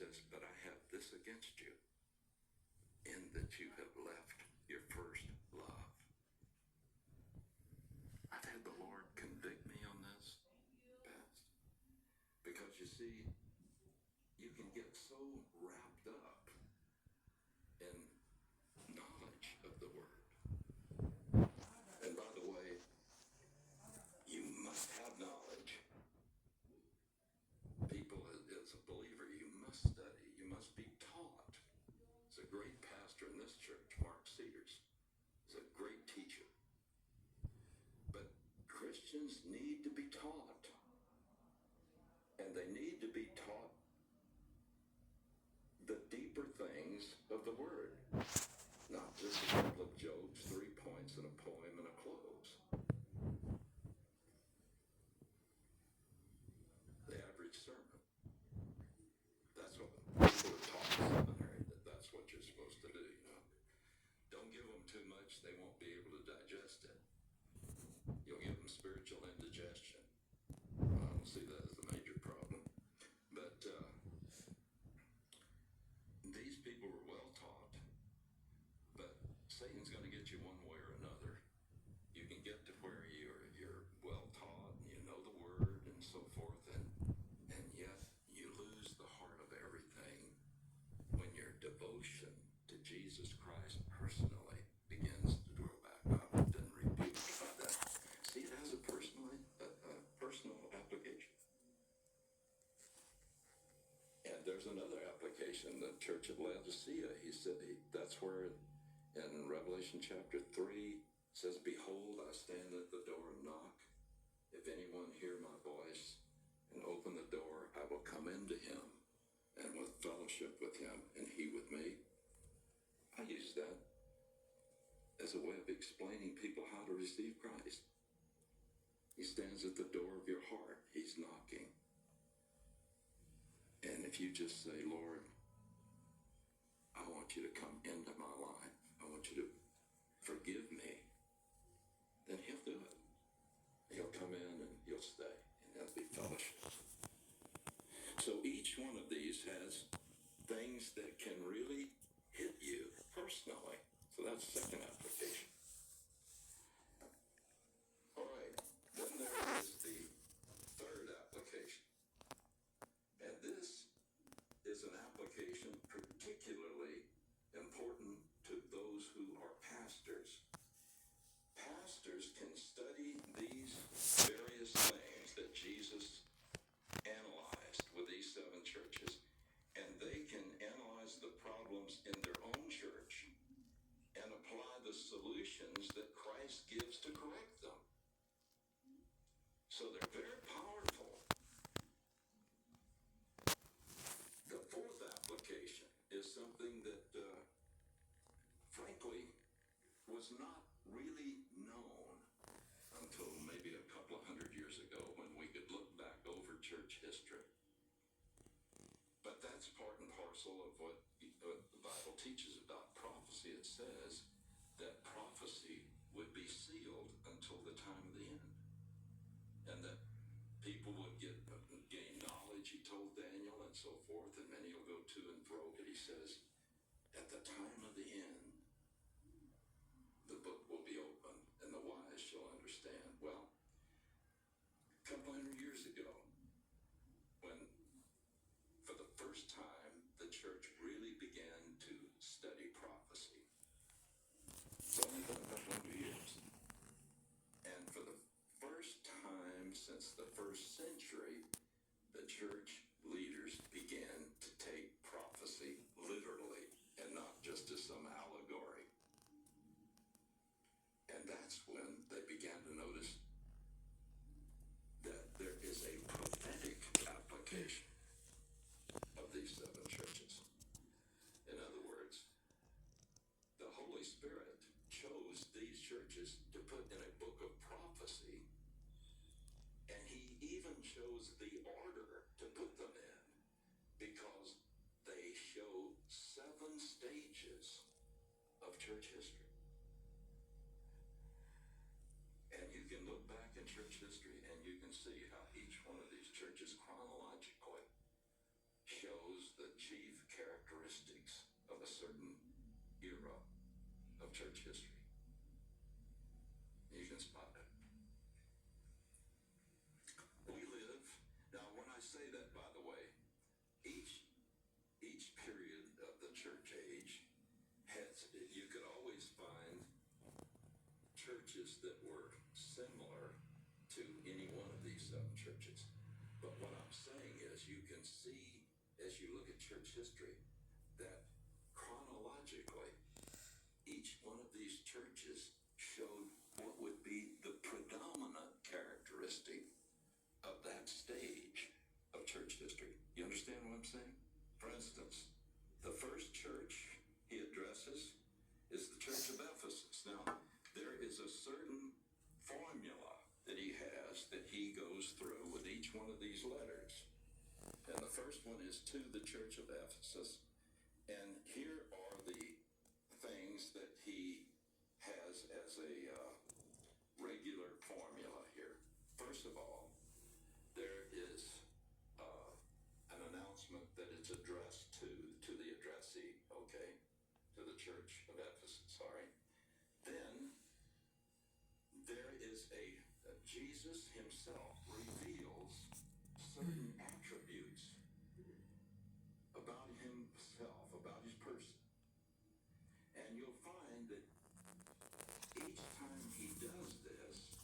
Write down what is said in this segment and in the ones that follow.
says, but I have this against you, in that you have left your first love. I've had the Lord convict me on this, Pastor, because you see, you can get so wrapped up in knowledge of the Word. And by the way, you must have knowledge. People, as a believer, you must study. You must be taught. There's a great pastor in this church, Mark Cedars. He's a great teacher. But Christians need to be taught. And they need to be taught the deeper things of the Word. Not just a couple of jokes, 3 points, and a poem, and a close. The average sermon. That's what people are taught in seminary, that's what you're supposed to do, you know. Don't give them too much, they won't be able to digest it. You'll give them spiritual indigestion. I don't see that as the major problem. But these people were well taught, but Satan's going to get you one way or another. You can get to where you're well taught and you know the Word and so forth, and yet you lose the heart of everything when your devotion to Jesus Christ personally begins to grow back up and rebuke that. See, it has a personal application. And there's another application, the church at Laodicea. He said that's where in Revelation chapter 3 says, behold, I stand at the door and knock. If anyone hear my voice and open the door, I will come into him and with fellowship with him and he with me. I use that as a way of explaining people how to receive Christ. He stands at the door of your heart. He's knocking. And if you just say, Lord, I want you to come into my life. I want you to forgive me. Then he'll do it. He'll come in and he'll stay. And there'll be fellowship. So each one of these has things that can really hit you personally. So that's the second application. All right. Then there is the third application. And this is an application particularly important to those who are pastors. Pastors can study these various things that Jesus analyzed with these 7 churches, and they can analyze the problems in their own church and apply the solutions that Christ gives to correct them. So they're very powerful. The fourth application is something that, frankly, was not really known until maybe a couple of hundred years ago when we could look back over church history. But that's part and parcel of what the Bible teaches about prophecy. It says that prophecy would be sealed until the time of the end. And that people would gain knowledge, he told Daniel, and so forth, and many will go to and fro. But he says, at the time of the end, the book will be open, and the wise shall understand. Well, a couple hundred years ago, when for the first time the church really began to study prophecy, it's only been a couple hundred years. And for the first time since the first century, the church leaders began to take prophecy literally and not just as some allegory. And that's when they began to notice that there is a prophetic application of these 7 churches. In other words, the Holy Spirit chose these churches to put in a book of prophecy, and he even chose the order to put them in because they show 7 stages of church history. And you can look back in church history and you can see how each one of these churches chronologically shows the chief characteristics of a certain era of church history. You can spot it. We live, now when I say that, by the way, each period of the church age has, you could always find churches that were similar to any one of these seven churches. But what I'm saying is you can see, as you look at church history, that chronologically, each one of these churches showed what would be the predominant characteristic of that stage of church history. You understand what I'm saying? For instance, the first church he addresses is the church of Ephesus. Now, there is a certain formula that he has that he goes through with each one of these letters. And the first one is to the church of Ephesus. And here are the things that he has as a regular formula here. First of all, there is an announcement that it's addressed to the addressee, okay? To the church of Ephesus, sorry. Then there is Jesus himself reveals certain attributes about himself, about his person. And you'll find that each time he does this,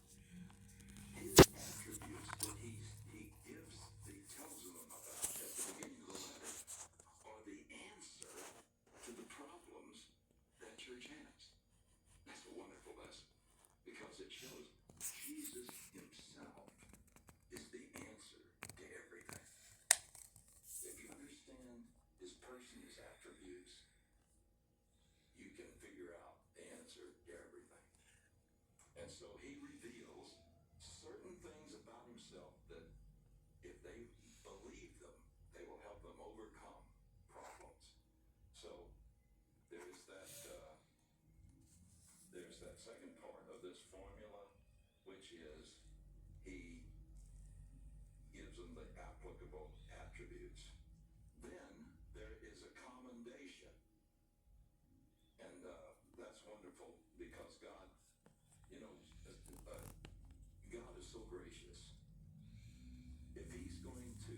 his attributes that he tells them about at the beginning of the letter are the answer to the problems that church has. That's a wonderful lesson because it shows Jesus himself is the answer to everything. If you understand his person, his attributes, you can figure out the answer to everything. And so he reveals certain things about himself that if they believe them, they will help them overcome problems. So there's that second part of this formula, which is he gives them the applicable attributes. Then there is a commendation. And that's wonderful because God, God is so gracious. If he's going to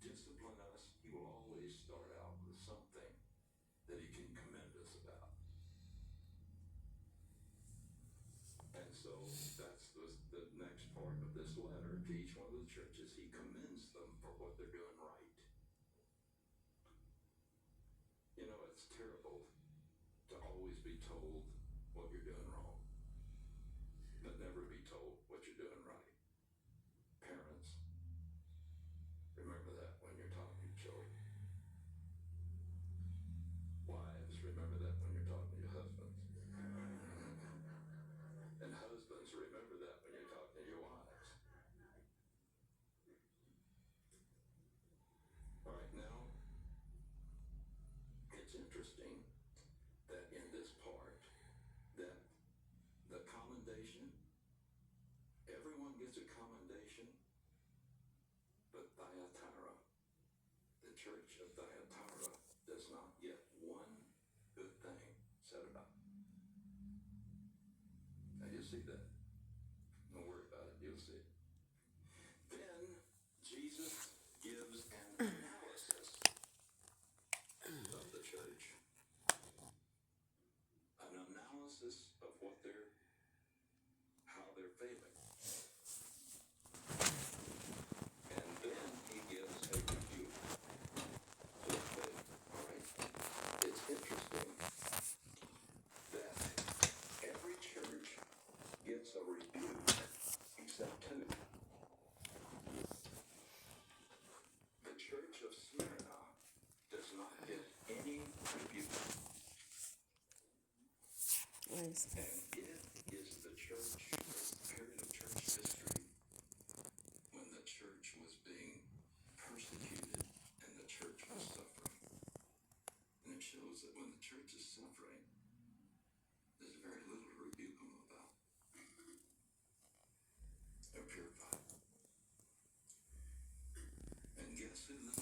discipline us, he will always start out with something that he can commend us about. And so that's the next part of this letter to each one of the churches. He commends them for what they're doing right. It's terrible to always be told what you're doing wrong, but never be told what you're doing right. Parents, remember that when you're talking to children. Wives, remember that when you're talking to your husbands. And husbands, remember that when you're talking to your wives. All right, now, it's interesting that in this part, that the commendation, everyone gets a commendation, but Thyatira, the church of Thyatira, does not get one good thing said about it. Now you see that. Don't worry about it, you'll see it. Then Jesus gives an analysis of the church. An analysis of how they're failing. And then he gives a rebuke to the faith. All right. It's interesting that every church gets a rebuke except two. The church of Smyrna does not get any rebuke. Nice. And it is the church, the period of church history when the church was being persecuted and the church was suffering. And it shows that when the church is suffering, there's very little to rebuke them about. They're purified. And guess who the